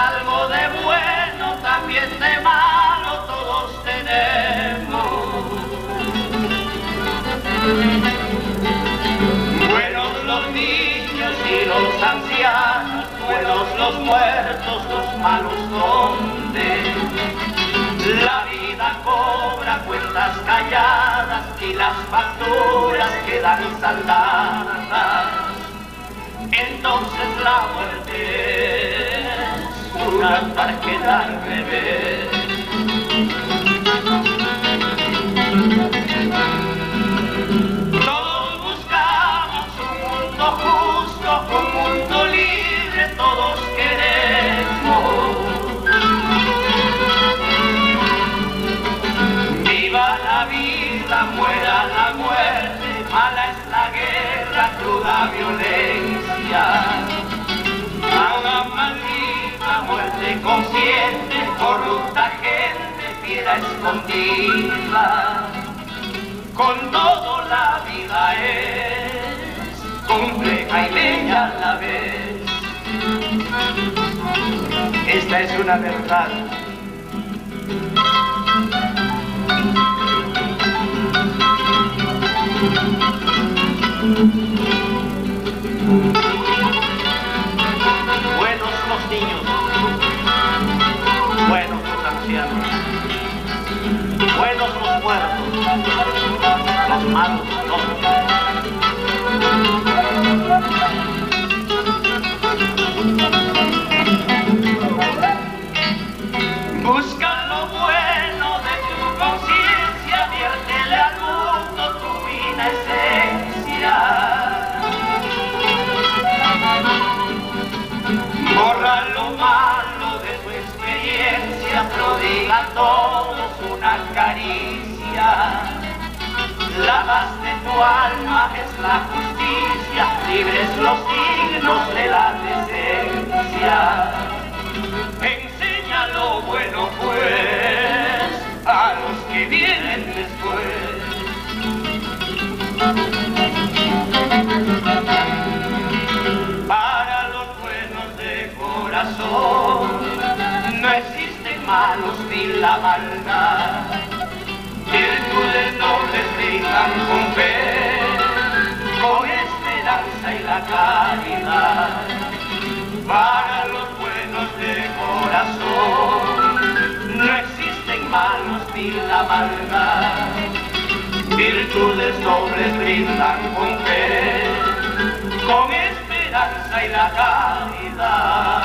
algo de bueno, también de malo todos tenemos. Buenos los niños y los ancianos, buenos los muertos, los malos donde la vida cobra cuentas calladas y las facturas quedan saldadas. Entonces la muerte es una tarjeta al revés. Todos buscamos un mundo justo, un mundo libre, todos queremos. Viva la vida, muera la muerte, mala es la guerra, cruda violencia. Haga maldita muerte consciente, corrupta gente, fiera escondida. Con todo la vida es compleja y bella a la vez. Esta es una verdad. Buenos los niños, buenos los ancianos, buenos los muertos, los malos los. Busca lo bueno de tu conciencia, viértele al mundo tu fina esencia. Borra lo malo de tu experiencia, prodiga a todos una caricia. La paz de tu alma es la justicia, libres los signos de la decencia. Enseña lo bueno pues a los que vienen después. Para los buenos de corazón no existen malos ni la maldad. Virtudes nobles brindan con fe, con esperanza y la caridad. Para los buenos de corazón no existen malos ni la maldad. Virtudes nobles brindan con fe, con esperanza y la caridad.